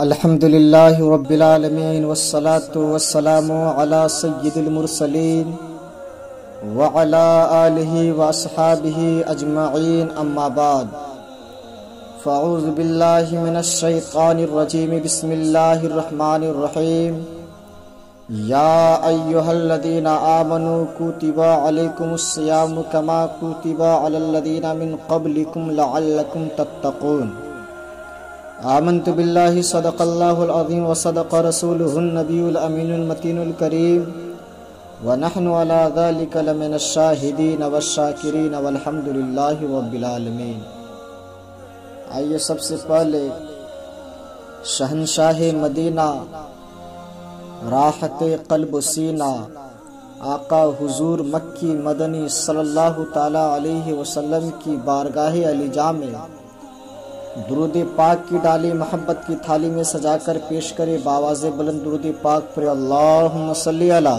الحمدللہ رب العالمین والصلاة والسلام علی سید المرسلین وعلی آلہ واصحابہ اجمعین اما بعد فاعوذ باللہ من الشیطان الرجیم بسم اللہ الرحمن الرحیم یا ایہا الذین آمنوا کتب علیکم الصیام کما کتب علی الذین من قبلکم لعلکم تتقون آمنت باللہ صدق اللہ العظیم وصدق رسولہ النبی الامین المتین الکریم ونحن علی ذلک لمن الشاہدین والشاکرین والحمدللہ رب العالمین۔ آئیے سب سے پہلے شہنشاہ مدینہ، راحت قلب و سینہ، آقا حضور مکی مدنی صلی اللہ تعالی علیہ وسلم کی بارگاہ علی جامع درود پاک کی ڈالی محبت کی تھالی میں سجا کر پیش کرے باواز بلند درود پاک پر اللہم صلی علی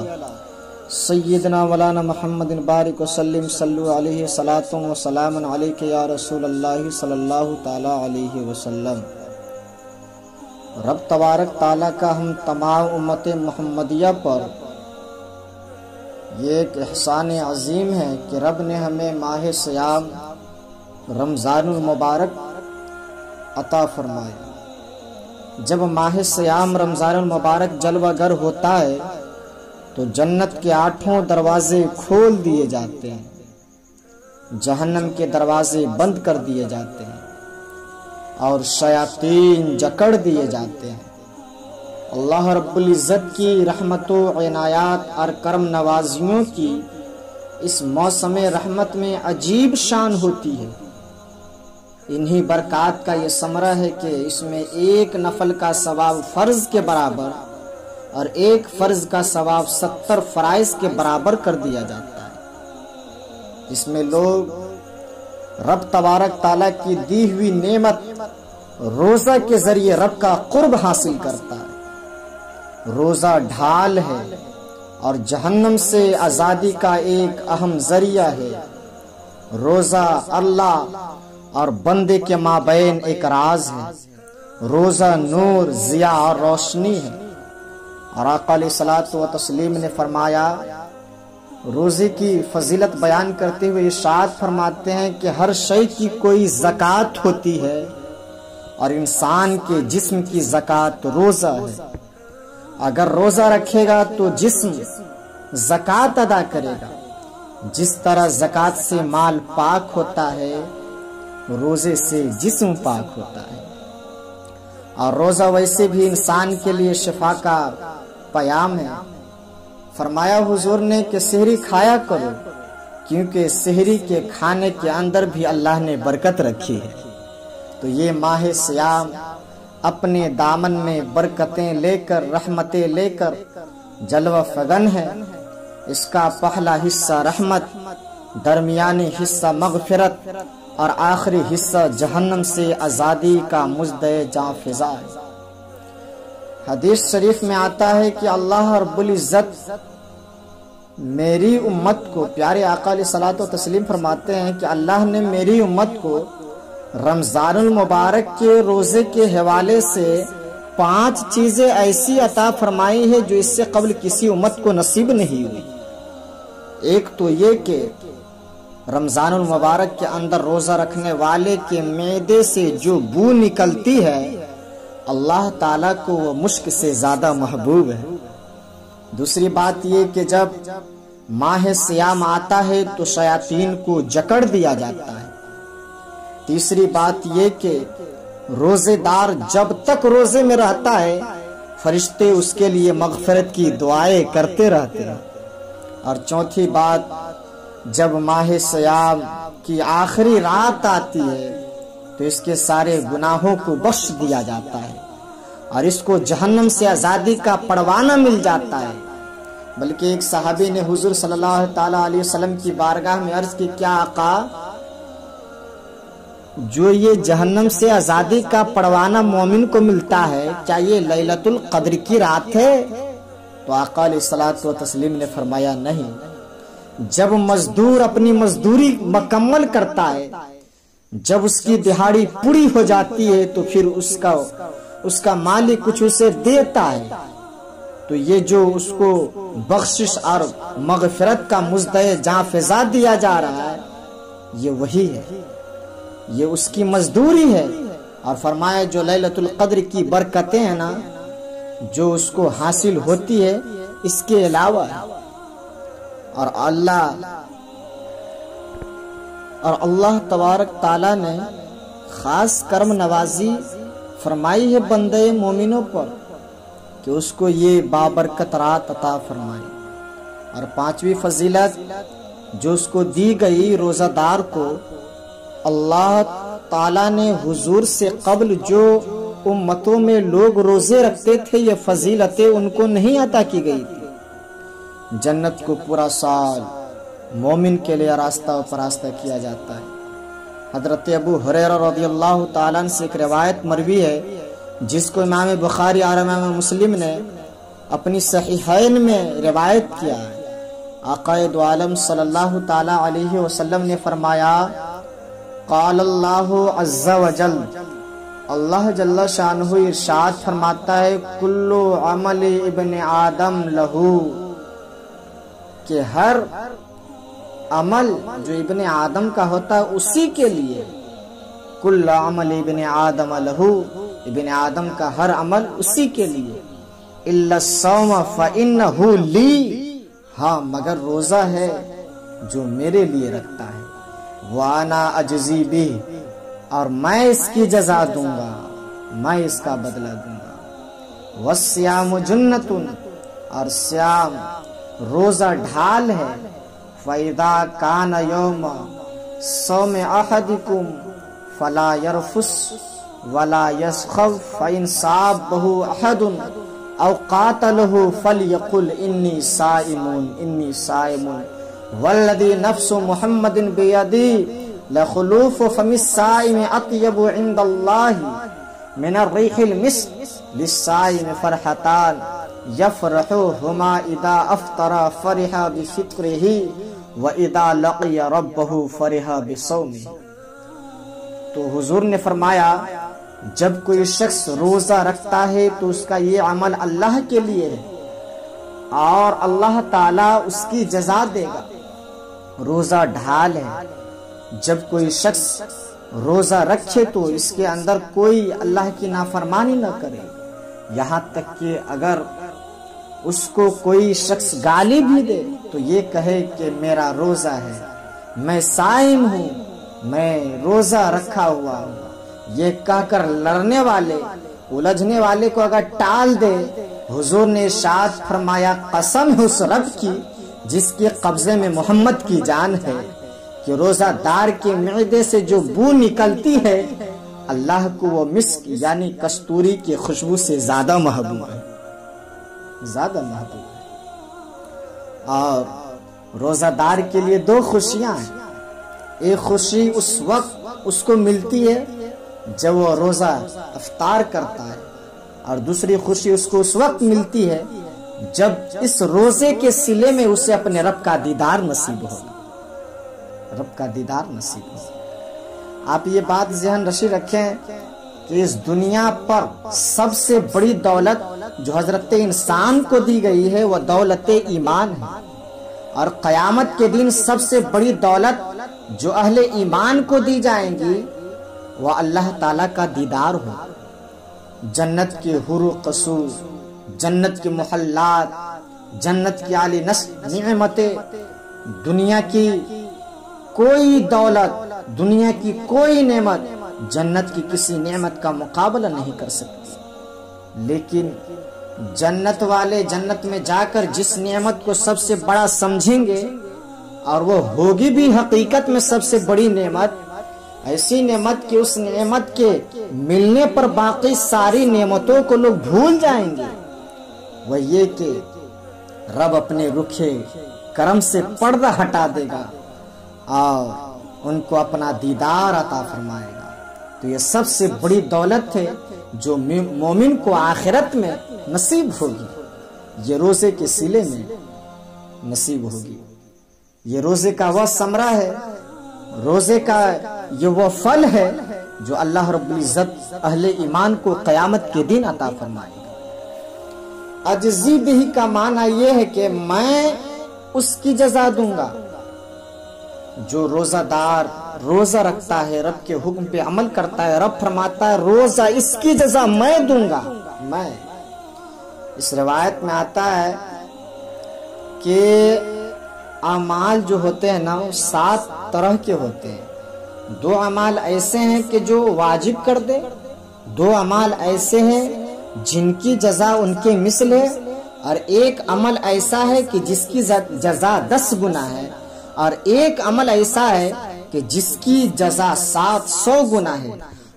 سیدنا مولانا محمد بارک وسلم صلو علیہ صلاۃ و سلام علیک یا رسول اللہ صلی اللہ تعالی علیہ وسلم۔ رب تبارک تعالیٰ کا ہم تمام امت محمدیہ پر یہ ایک احسان عظیم ہے کہ رب نے ہمیں ماہ صیام رمضان المبارک عطا فرمائے۔ جب ماہ صیام رمضان المبارک جلوہ گر ہوتا ہے تو جنت کے 8 دروازے کھول دیے جاتے ہیں، جہنم کے دروازے بند کر دیے جاتے ہیں اور شیاطین جکڑ دیے جاتے ہیں۔ اللہ رب العزت کی رحمت و عنایات اور کرم نوازیوں کی اس موسم رحمت میں عجیب شان ہوتی ہے۔ انہی برکات کا یہ ثمرہ ہے کہ اس میں ایک نفل کا ثواب فرض کے برابر اور ایک فرض کا ثواب 70 فرائض کے برابر کر دیا جاتا ہے۔ اس میں لوگ رب تبارک تعالیٰ کی دی ہوئی نعمت روزہ کے ذریعے رب کا قرب حاصل کرتا ہے۔ روزہ ڈھال ہے اور جہنم سے آزادی کا ایک اہم ذریعہ ہے۔ روزہ اللہ اور بندے کے مابین ایک راز ہے۔ روزہ نور، ضیاء اور روشنی ہے۔ اور آقا علیہ الصلوۃ والتسلیم نے فرمایا، روزے کی فضیلت بیان کرتے ہوئے ارشاد فرماتے ہیں کہ ہر شے کی کوئی زکوٰۃ ہوتی ہے اور انسان کے جسم کی زکوٰۃ روزہ ہے۔ اگر روزہ رکھے گا تو جسم زکوٰۃ ادا کرے گا۔ جس طرح زکوٰۃ سے مال پاک ہوتا ہے، روزے سے جسم پاک ہوتا ہے۔ اور روزہ ویسے بھی انسان کے لیے شفا کا پیام ہے۔ فرمایا حضور نے کہ سحری کھایا کرو، کیونکہ سحری کے کھانے کے اندر بھی اللہ نے برکت رکھی ہے۔ تو یہ ماہ صیام اپنے دامن میں برکتیں لے کر، رحمتیں لے کر جلوہ فگن ہے۔ اس کا پہلا حصہ رحمت، درمیانی حصہ مغفرت اور آخری حصہ جہنم سے آزادی کا مژدہ جاں فضا ہے۔ حدیث شریف میں آتا ہے کہ اللہ رب العزت میری امت کو، پیارے آقا علیہ الصلوۃ والتسلیم فرماتے ہیں کہ اللہ نے میری امت کو رمضان المبارک کے روزے کے حوالے سے 5 چیزیں ایسی عطا فرمائی ہے جو اس سے قبل کسی امت کو نصیب نہیں ہوئی۔ ایک تو یہ کہ رمضان المبارک کے اندر روزہ رکھنے والے کے معدے سے جو بو نکلتی ہے، اللہ تعالیٰ کو وہ مشک سے زیادہ محبوب ہے۔ دوسری بات یہ کہ جب ماہ صیام آتا ہے تو شیاطین کو جکڑ دیا جاتا ہے۔ تیسری بات یہ کہ روزے دار جب تک روزے میں رہتا ہے، فرشتے اس کے لیے مغفرت کی دعائیں کرتے رہتے ہیں۔ اور چوتھی بات، جب ماہ صیام کی آخری رات آتی ہے تو اس کے سارے گناہوں کو بخش دیا جاتا ہے اور اس کو جہنم سے آزادی کا پروانہ مل جاتا ہے۔ بلکہ ایک صحابی نے حضور صلی اللہ تعالیٰ علیہ وسلم کی بارگاہ میں عرض کی، کیا آقا، جو یہ جہنم سے آزادی کا پروانہ مومن کو ملتا ہے، کیا یہ لیلۃ القدر کی رات ہے؟ تو آقا علیہ الصلوۃ والتسلیم نے فرمایا، نہیں۔ جب مزدور اپنی مزدوری مکمل کرتا ہے، جب اس کی دہاڑی پوری ہو جاتی ہے تو پھر اس کا مالک کچھ اسے دیتا ہے تو یہ جو اس کو بخشش اور مغفرت کا مزدہ جاں فضا دیا جا رہا ہے یہ وہی ہے، یہ اس کی مزدوری ہے۔ اور فرمایا جو لیلۃ القدر کی برکتیں ہیں نا جو اس کو حاصل ہوتی ہے اس کے علاوہ ہے۔ اور اللہ تبارک تعالیٰ نے خاص کرم نوازی فرمائی ہے بندے مومنوں پر کہ اس کو یہ بابرکت رات عطا فرمائی۔ اور پانچویں فضیلت جو اس کو دی گئی روزہ دار کو، اللہ تعالیٰ نے حضور سے قبل جو امتوں میں لوگ روزے رکھتے تھے یہ فضیلتیں ان کو نہیں عطا کی گئی تھی۔ جنت کو پورا سال مومن کے لیے راستہ و پراستہ کیا جاتا ہے۔ حضرت ابو ہریرہ رضی اللہ تعالیٰ عنہ سے ایک روایت مروی ہے جس کو امام بخاری اور امام مسلم نے اپنی صحیحین میں روایت کیا ہے۔ آقا دو عالم صلی اللہ تعالی علیہ وسلم نے فرمایا قال اللہ عز وجل، اللہ جل شانہ ارشاد فرماتا ہے کل عمل ابن آدم لہو، کہ ہر عمل جو ابن آدم کا ہوتا ہے اسی کے لیے، کل عمل ابن آدم لہو، ابن آدم کا ہر عمل اسی کے لیے، الا الصوم فانہ لی، ہاں مگر روزہ ہے جو میرے لیے رکھتا ہے، وانا اجزی بہ، اور میں اس کی جزا دوں گا، میں اس کا بدلہ دوں گا، والصیام جنۃ، اور صیام روزہ ڈھال ہے، فَإِذَا كَانَ يَوْمَ صَوْمِ أَحَدِكُمْ فَلَا يَرْفُثْ وَلَا يَسْخَبْ فَإِنْ صَابَهُ أَحَدٌ أَوْ قَاتَلَهُ فَلْيَقُلْ إِنِّي صَائِمٌ إِنِّي صَائِمٌ وَالَّذِي نَفْسُ مُحَمَّدٍ بِيَدِهِ لَخُلُوفُ فَمِ الصَّائِمِ أَطْيَبُ عِندَ اللَّهِ مِنَ الرِّيحِ الْمِسْكِ لِلصَّائِمِ فَرْحَتَانِ یفرحہما اذا افطر فرح بفطرہ واذا لقی ربہ فرح بصومہ۔ تو حضور نے فرمایا جب کوئی شخص روزہ رکھتا ہے تو اس کا یہ عمل اللہ کے لیے ہے اور اللہ تعالیٰ اس کی جزا دے گا، روزہ ڈھال ہے۔ جب کوئی شخص روزہ رکھے تو اس کے اندر کوئی اللہ کی نافرمانی نہ کرے، یہاں تک کہ اگر اس کو کوئی شخص گالی بھی دے تو یہ کہے کہ میرا روزہ ہے، میں صائم ہوں، میں روزہ رکھا ہوا ہوں۔ یہ کہہ کر لڑنے والے الجھنے والے کو اگر ٹال دے، حضور نے ارشاد فرمایا قسم ہے اس رب کی جس کے قبضے میں محمد کی جان ہے کہ روزہ دار کے معدے سے جو بو نکلتی ہے اللہ کو وہ مسک یعنی کستوری کی خوشبو سے زیادہ محبوب ہے، زیادہ محبوب ہے۔ اور روزہ دار کے لیے دو خوشیاں ہیں، ایک خوشی اس وقت اس کو ملتی ہے جب وہ روزہ افطار کرتا ہے، اور دوسری خوشی اس کو اس وقت ملتی ہے جب اس روزے کے صلے میں اسے اپنے رب کا دیدار نصیب ہوگا، رب کا دیدار نصیب ہوگا۔ آپ یہ بات ذہن نشین رکھیں کہ اس دنیا پر سب سے بڑی دولت جو حضرت انسان کو دی گئی ہے وہ دولت ایمان ہے، اور قیامت کے دن سب سے بڑی دولت جو اہل ایمان کو دی جائیں گی وہ اللہ تعالیٰ کا دیدار ہو۔ جنت کے حور و قصور، جنت کے محلات، جنت کی عالی نعمتیں، دنیا کی کوئی دولت، دنیا کی کوئی نعمت جنت کی کسی نعمت کا مقابلہ نہیں کر سکتی۔ لیکن جنت والے جنت میں جا کر جس نعمت کو سب سے بڑا سمجھیں گے اور وہ ہوگی بھی حقیقت میں سب سے بڑی نعمت، ایسی نعمت کہ اس نعمت کے ملنے پر باقی ساری نعمتوں کو لوگ بھول جائیں گے، وہ یہ کہ رب اپنے رخے کرم سے پردہ ہٹا دے گا اور ان کو اپنا دیدار عطا فرمائے گا۔ تو یہ سب سے بڑی دولت ہے جو مومن کو آخرت میں نصیب ہوگی، یہ روزے کے صلے میں نصیب ہوگی۔ یہ روزے کا وہ ثمرہ ہے، روزے کا یہ وہ پھل ہے جو اللہ رب العزت اہل ایمان کو قیامت کے دن عطا فرمائے گا۔ عجزی بھی کا معنی یہ ہے کہ میں اس کی جزا دوں گا۔ جو روزہ دار روزہ رکھتا ہے، رب کے حکم پہ عمل کرتا ہے، رب فرماتا ہے روزہ اس کی جزا میں دوں گا۔ میں اس روایت میں آتا ہے کہ اعمال جو ہوتے ہیں نا وہ 7 طرح کے ہوتے ہیں۔ 2 اعمال ایسے ہیں کہ جو واجب کر دے، 2 اعمال ایسے ہیں جن کی جزا ان کے مثل ہے، اور 1 عمل ایسا ہے کہ جس کی جزا 10 گنا ہے، اور 1 عمل ایسا ہے کہ جس کی جزا 700 گنا ہے،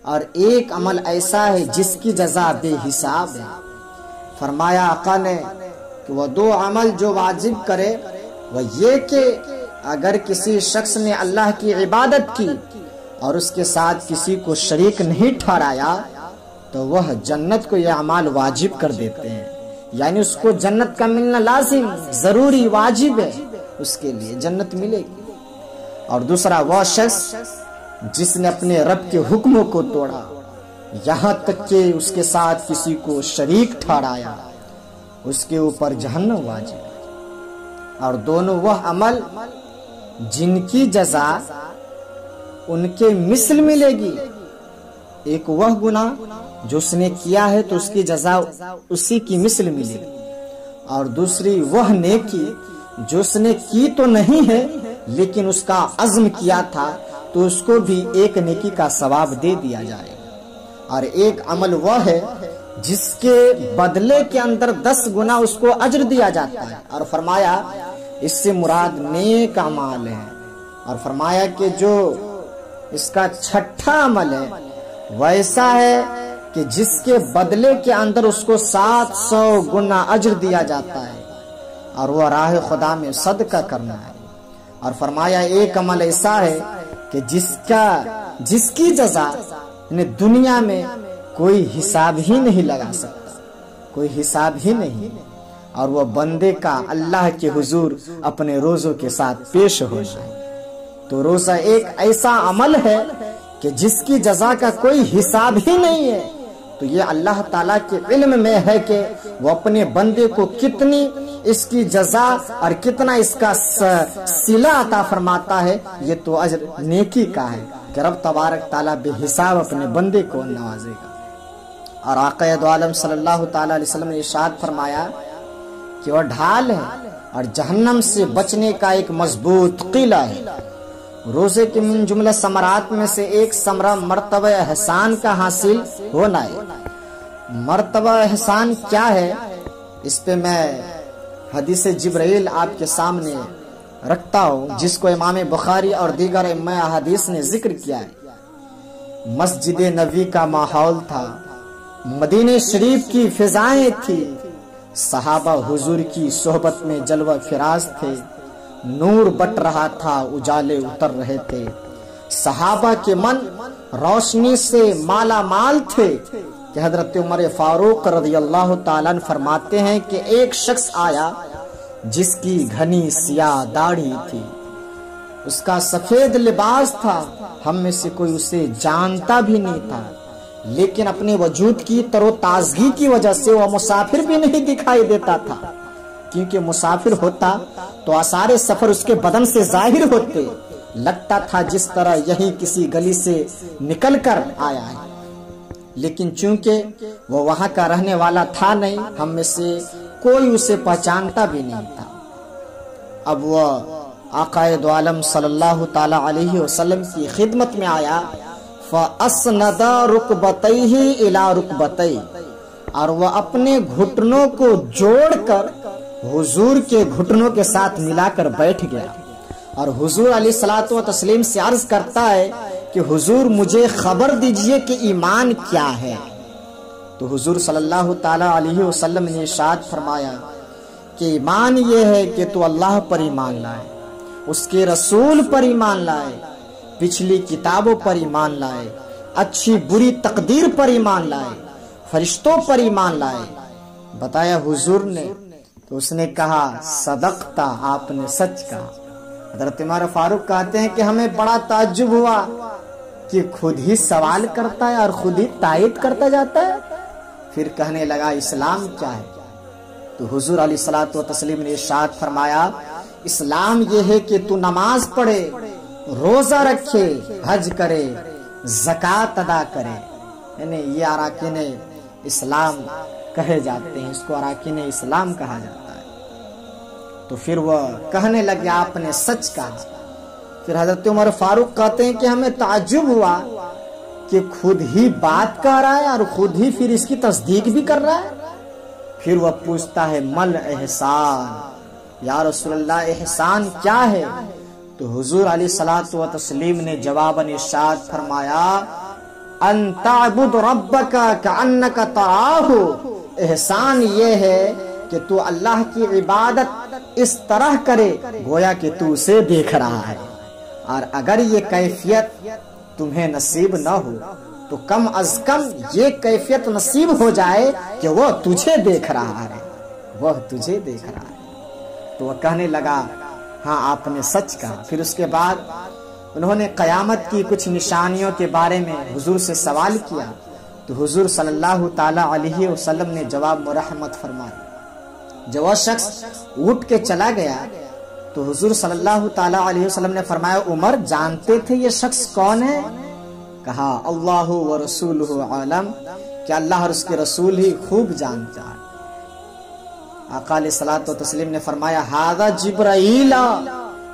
اور 1 عمل ایسا ہے جس کی جزا بے حساب ہے۔ فرمایا آقا نے کہ وہ 2 عمل جو واجب کرے وہ یہ کہ اگر کسی شخص نے اللہ کی عبادت کی اور اس کے ساتھ کسی کو شریک نہیں ٹھہرایا تو وہ جنت کو یہ اعمال واجب کر دیتے ہیں، یعنی اس کو جنت کا ملنا لازم، ضروری، واجب ہے، اس کے لیے جنت ملے گی۔ اور دوسرا وہ شخص جس نے اپنے رب کے حکموں کو توڑا یہاں تک کہ اس کے ساتھ کسی کو شریک ٹھہرایا، اس کے اوپر جہنم واجب ہے۔ اور دونوں وہ عمل جن کی جزا ان کے مثل ملے گی، ایک وہ گناہ جو اس نے کیا ہے تو اس کی جزا اسی کی مثل ملے گی، اور دوسری وہ نیکی جو اس نے کی تو نہیں ہے لیکن اس کا عزم کیا تھا تو اس کو بھی 1 نیکی کا ثواب دے دیا جائے گا۔ اور 1 عمل وہ ہے جس کے بدلے کے اندر 10 گنا اس کو اجر دیا جاتا ہے، اور فرمایا اس سے مراد نیک اعمال ہے، اور فرمایا کہ جو اس کا 6ٹھا عمل ہے ویسا ہے کہ جس کے بدلے کے اندر اس کو 700 گنا اجر دیا جاتا ہے، اور وہ راہ خدا میں صدقہ کرنا ہے۔ اور فرمایا 1 عمل ایسا ہے کہ جس کی جزا دنیا میں کوئی حساب ہی نہیں لگا سکتا، کوئی حساب ہی نہیں، اور وہ بندے کا اللہ کے حضور اپنے روزوں کے ساتھ پیش ہو جائے۔ تو روزہ ایک ایسا عمل ہے کہ جس کی جزا کا کوئی حساب ہی نہیں ہے، تو یہ اللہ تعالیٰ کے علم میں ہے کہ وہ اپنے بندے کو کتنی اس کی جزا اور کتنا اس کا صلہ عطا فرماتا ہے۔ یہ تو اجر نیکی کا ہے کہ رب تبارک تعالیٰ بے حساب اپنے بندے کو نوازے گا۔ اور آقا دو عالم صلی اللہ تعالیٰ علیہ وسلم نے ارشاد فرمایا کہ وہ ڈھال ہے اور جہنم سے بچنے کا ایک مضبوط قلعہ ہے۔ روزے کے من جملہ ثمرات میں سے ایک ثمرہ مرتبہ احسان کا حاصل ہونا ہے۔ مرتبہ احسان کیا ہے، اس پہ میں حدیث جبرائیل آپ کے سامنے رکھتا ہوں، جس کو امام بخاری اور دیگر ائمہ احادیث نے ذکر کیا ہے۔ مسجد نبوی کا ماحول تھا، مدینہ شریف کی فضائیں تھی، صحابہ حضور کی صحبت میں جلوہ فراز تھے، نور بٹ رہا تھا، اجالے اتر رہے تھے، صحابہ کے من روشنی سے مالا مال تھے کہ حضرت عمر فاروق رضی اللہ تعالیٰ عنہ فرماتے ہیں کہ ایک شخص آیا جس کی گھنی سیاہ داڑھی تھی، اس کا سفید لباس تھا، ہم میں سے کوئی اسے جانتا بھی نہیں تھا، لیکن اپنے وجود کی تر و تازگی کی وجہ سے وہ مسافر بھی نہیں دکھائی دیتا تھا، کیونکہ مسافر ہوتا تو آثار سفر اس کے بدن سے ظاہر ہوتے، لگتا تھا جس طرح یہی کسی گلی سے نکل کر آیا ہے، لیکن چونکہ وہ وہاں کا رہنے والا تھا نہیں، ہم میں سے کوئی اسے پہچانتا بھی نہیں تھا۔ اب وہ آقا دو عالم صلی اللہ تعالی علیہ وسلم کی خدمت میں آیا، فَأَسْنَدَ رُكْبَتَيْهِ إِلَى رُكْبَتَيْهِ، اور وہ اپنے گھٹنوں کو جوڑ کر حضور کے گھٹنوں کے ساتھ ملا کر بیٹھ گیا، اور حضور علیہ الصلوۃ والتسلیم سے عرض کرتا ہے کہ حضور مجھے خبر دیجئے کہ ایمان کیا ہے۔ تو حضور صلی اللہ تعالی علیہ وسلم نے ارشاد فرمایا کہ ایمان یہ ہے کہ تو اللہ پر ایمان لائے، اس کے رسول پر ایمان لائے، پچھلی کتابوں پر ایمان لائے، اچھی بری تقدیر پر ایمان لائے، فرشتوں پر ایمان لائے۔ بتایا حضور نے، تو اس نے کہا صدقتا، آپ نے سچ کہا۔ حضرت عمر فاروق کہتے ہیں کہ ہمیں بڑا تعجب ہوا کہ خود ہی سوال کرتا ہے اور خود ہی تائید کرتا جاتا ہے. پھر کہنے لگا اسلام کیا ہے؟ تو حضور علیہ الصلوۃ والتسلیم نے ارشاد فرمایا اسلام یہ ہے کہ تو نماز پڑھے، روزہ رکھے، حج کرے، زکوٰۃ ادا کرے. یعنی یہ اراکین اسلام کہے جاتے ہیں، اس کو اراکین اسلام کہا جاتا ہے. تو پھر وہ کہنے لگے آپ نے سچ کہا. پھر حضرت عمر فاروق کہتے ہیں کہ ہمیں تعجب ہوا کہ خود ہی بات کہہ رہا ہے اور خود ہی پھر اس کی تصدیق بھی کر رہا ہے. پھر وہ پوچھتا ہے مل احسان، یا رسول اللہ احسان کیا ہے؟ تو حضور علیہ الصلوۃ والتسلیم نے جواباً ارشاد فرمایا ان تعبد ربک کأنک تراہ. احسان یہ ہے کہ تو اللہ کی عبادت اس طرح کرے گویا کہ تو اسے دیکھ رہا ہے. اور اگر یہ کیفیت تمہیں نصیب نہ ہو تو کم از کم یہ کیفیت نصیب ہو جائے کہ وہ تجھے دیکھ رہا ہے، وہ تجھے دیکھ رہا ہے. تو وہ کہنے لگا ہاں آپ نے سچ کہا. پھر اس کے بعد انہوں نے قیامت کی کچھ نشانیوں کے بارے میں حضور سے سوال کیا. تو حضور صلی اللہ تعالی علیہ وسلم نے جواب مرحمت فرمایا. جب وہ شخص اٹھ کے چلا گیا تو حضور صلی اللہ تعالی علیہ وسلم نے فرمایا عمر جانتے تھے یہ شخص کون ہے؟ کہا اللہ و رسولہ عالم، کہ اللہ اور اس کے رسول ہی خوب جانتا ہے. آقا علیہ الصلوۃ والتسلیم نے فرمایا ھذا جبرائیل،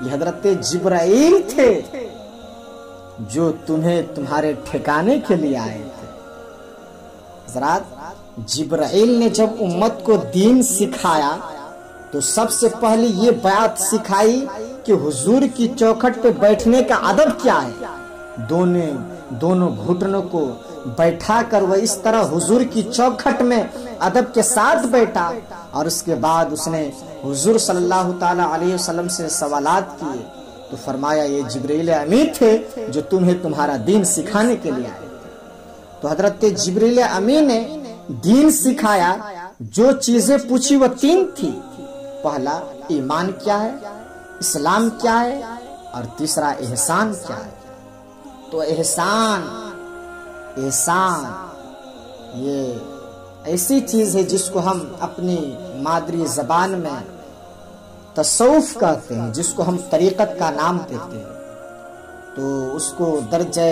یہ حضرت جبرائیل تھے جو تمہیں تمہارے ٹھکانے کے لیے آئے تھے. حضرات جبرائیل نے جب امت کو دین سکھایا تو سب سے پہلے یہ بات سکھائی کہ حضور کی چوکھٹ پہ بیٹھنے کا ادب کیا ہے. دونوں گھٹنوں کو بیٹھا کر وہ اس طرح حضور کی چوکھٹ میں ادب کے ساتھ بیٹھا. اور اس کے بعد اس نے حضور صلی اللہ تعالی علیہ وسلم سے سوالات کیے. تو فرمایا یہ جبرائیل امین تھے جو تمہیں تمہارا دین سکھانے کے لیے آئے. تو حضرت جبرائیل امین نے دین سکھایا. جو چیزیں پوچھی وہ تین تھی. پہلا ایمان کیا ہے، اسلام کیا ہے، اور تیسرا احسان کیا ہے. تو احسان یہ ایسی چیز ہے جس کو ہم اپنی مادری زبان میں تصوف کہتے ہیں، جس کو ہم طریقت کا نام دیتے ہیں. تو اس کو درجہ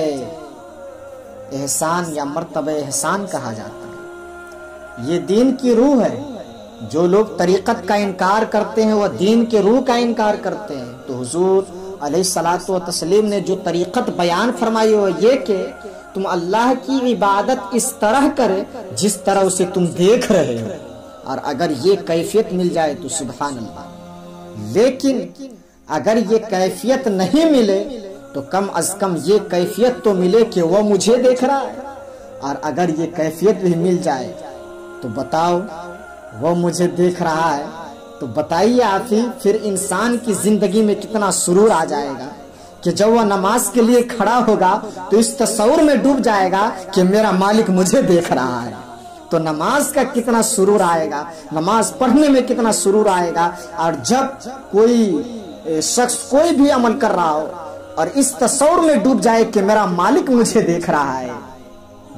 احسان یا مرتبہ احسان کہا جاتا ہے. یہ دین کی روح ہے. جو لوگ طریقت کا انکار کرتے ہیں وہ دین کے روح کا انکار کرتے ہیں. تو حضور علیہ الصلوۃ والتسلیم نے جو طریقت بیان فرمائی وہ یہ کہ تم اللہ کی عبادت اس طرح کرے جس طرح اسے تم دیکھ رہے ہو. اور اگر یہ کیفیت مل جائے تو سبحان اللہ. لیکن اگر یہ کیفیت نہیں ملے تو کم از کم یہ کیفیت تو ملے کہ وہ مجھے دیکھ رہا ہے. اور اگر یہ کیفیت بھی مل جائے تو بتاؤ وہ مجھے دیکھ رہا ہے تو بتائیے آپ ہی پھر انسان کی زندگی میں کتنا سرور آ جائے گا کہ جب وہ نماز کے لیے کھڑا ہوگا تو اس تصور میں ڈوب جائے گا کہ میرا مالک مجھے دیکھ رہا ہے. تو نماز کا کتنا سرور آئے گا، نماز پڑھنے میں کتنا سرور آئے گا. اور جب کوئی شخص کوئی بھی عمل کر رہا ہو اور اس تصور میں ڈوب جائے کہ میرا مالک مجھے دیکھ رہا ہے،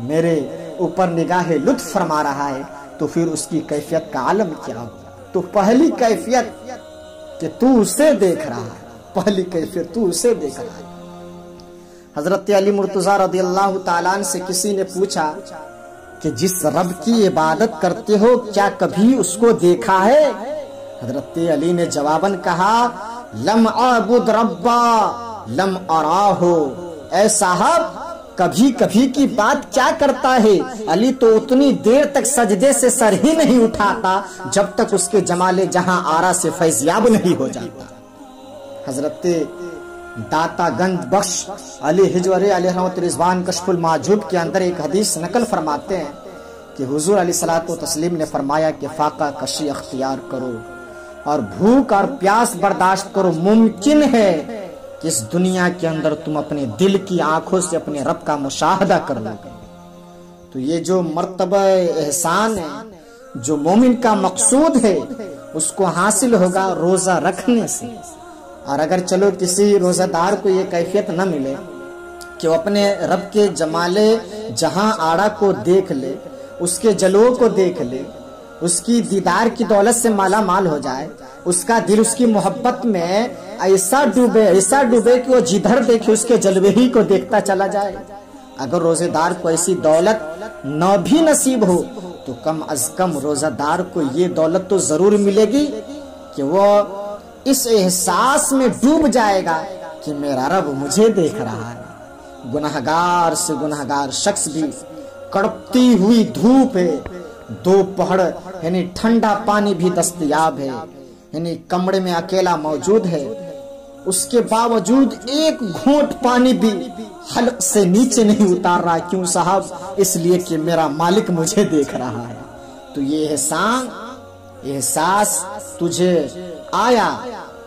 میرے اوپر نگاہ لطف فرما رہا ہے، تو پھر اس کی کیفیت کا عالم کیا ہوگا. تو پہلی کیفیت کہ تو اسے دیکھ رہا ہے، پہلی کیفیت تو اسے دیکھ رہا ہے. حضرت علی مرتضی رضی اللہ تعالیٰ عنہ سے کسی نے پوچھا کہ جس رب کی عبادت کرتے ہو کیا کبھی اس کو دیکھا ہے؟ حضرت علی نے جواباً کہا لم اعبد ربا لم اراہ. اے صاحب کبھی کبھی کی بات کیا کرتا ہے. علی تو اتنی دیر تک سجدے سے سر ہی نہیں اٹھاتا جب تک اس کے جمال جہاں آرا سے فیضیاب نہیں ہو جاتا. حضرت داتا گنج بخش علی حجوری علیہ رحمت رضوان کشف المعجوب کے اندر ایک حدیث نقل فرماتے ہیں کہ حضور علیہ الصلوۃ والتسلیم نے فرمایا کہ فاقہ کشی اختیار کرو اور بھوک اور پیاس برداشت کرو. ممکن ہے کہ اس دنیا کے اندر تم اپنے دل کی آنکھوں سے اپنے رب کا مشاہدہ کر لو گے. تو یہ جو مرتبہ احسان ہے جو مومن کا مقصود ہے اس کو حاصل ہوگا روزہ رکھنے سے. اور اگر چلو کسی روزہ دار کو یہ کیفیت نہ ملے کہ وہ اپنے رب کے جمال جہاں آڑا کو دیکھ لے، اس کے جلووں کو دیکھ لے، اس کی دیدار کی دولت سے مالا مال ہو جائے، اس کا دل اس کی محبت میں ایسا ڈوبے کہ وہ جدھر دیکھے اس کے جلوے ہی کو دیکھتا چلا جائے۔ اگر روزے دار کو ایسی دولت نہ بھی نصیب ہو تو کم از کم روزہ دار کو یہ دولت تو ضرور ملے گی کہ وہ اس احساس میں ڈوب جائے گا کہ میرا رب مجھے دیکھ رہا ہے۔ گنہگار سے گنہگار شخص بھی کڑپتی ہوئی دھوپ ہے، دوپہر یعنی ٹھنڈا پانی بھی دستیاب ہے، یعنی کمرے میں اکیلا موجود ہے، اس کے باوجود ایک گھونٹ پانی بھی حلق سے نیچے نہیں اتار رہا۔ کیوں صاحب؟ اس لیے کہ میرا مالک مجھے دیکھ رہا ہے۔ تو یہ احساس تجھے آیا،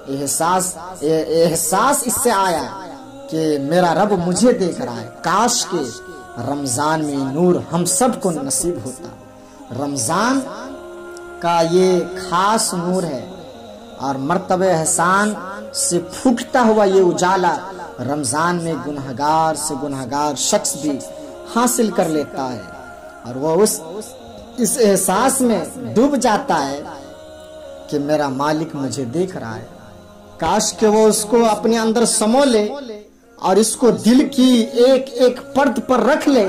احساس اس سے آیا کہ میرا رب مجھے دیکھ رہا ہے۔ کاش کے رمضان میں نور ہم سب کو نصیب ہوتا۔ رمضان کا یہ خاص نور ہے اور مرتبہ احسان سے پھوٹتا ہوا یہ اجالا رمضان میں گنہگار سے گنہگار شخص بھی حاصل کر لیتا ہے، اور وہ اس احساس میں ڈوب جاتا ہے کہ میرا مالک مجھے دیکھ رہا ہے۔ کاش کہ وہ اس کو اپنے اندر سمو لے اور اس کو دل کی ایک ایک پرت پر رکھ لے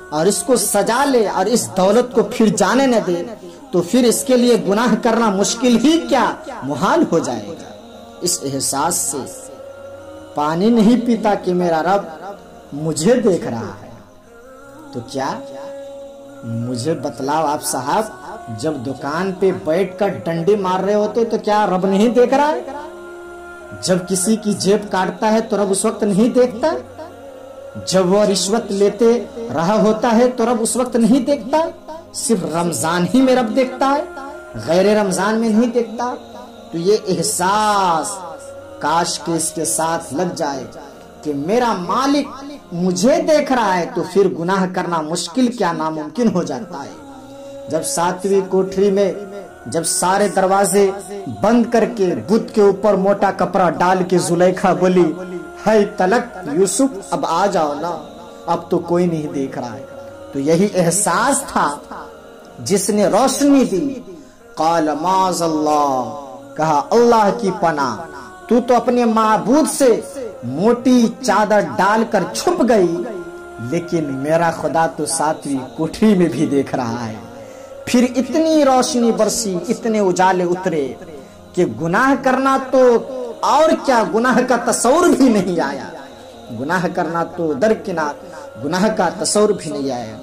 اور اس کو سجا لے اور اس دولت کو پھر جانے نہ دے، تو پھر اس کے لیے گناہ کرنا مشکل ہی کیا محال ہو جائے گا۔ اس احساس سے پانی نہیں پیتا کہ میرا رب مجھے دیکھ رہا ہے، تو کیا مجھے بتلاؤ آپ صاحب، جب دکان پہ بیٹھ کر ڈنڈے مار رہے ہوتے تو کیا رب نہیں دیکھ رہا ہے؟ جب کسی کی جیب کاٹتا ہے تو رب اس وقت نہیں دیکھتا؟ جب وہ رشوت لیتے رہا ہوتا ہے تو رب اس وقت نہیں دیکھتا؟ صرف رمضان ہی میں رب دیکھتا ہے، غیر رمضان میں نہیں دیکھتا؟ تو یہ احساس کاش کہ اس کے ساتھ لگ جائے کہ میرا مالک مجھے دیکھ رہا ہے، تو پھر گناہ کرنا مشکل کیا ناممکن ہو جاتا ہے۔ جب 7ویں کوٹری میں جب سارے دروازے بند کر کے بت کے اوپر موٹا کپڑا ڈال کے زلیخا بولی، ہے تلک یوسف اب آ جاؤ نا، اب تو کوئی نہیں دیکھ رہا ہے، تو یہی احساس تھا جس نے روشنی دی۔ قال معاذ اللہ، کہا اللہ کی پناہ، تو اپنے معبود سے موٹی چادر ڈال کر چھپ گئی، لیکن میرا خدا تو 7ویں کوٹری میں بھی دیکھ رہا ہے۔ پھر اتنی روشنی برسی، اتنے اجالے اترے کہ گناہ کرنا تو اور کیا، گناہ کا تصور بھی نہیں آیا، گناہ کرنا تو درکنار، گناہ کا تصور بھی نہیں آیا۔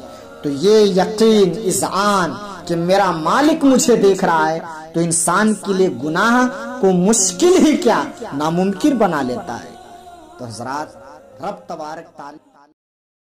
تو یہ یقین، اذعان کہ میرا مالک مجھے دیکھ رہا ہے، تو انسان کے لیے گناہ کو مشکل ہی کیا ناممکن بنا لیتا ہے۔ تو حضرات، رب تبارک تعالی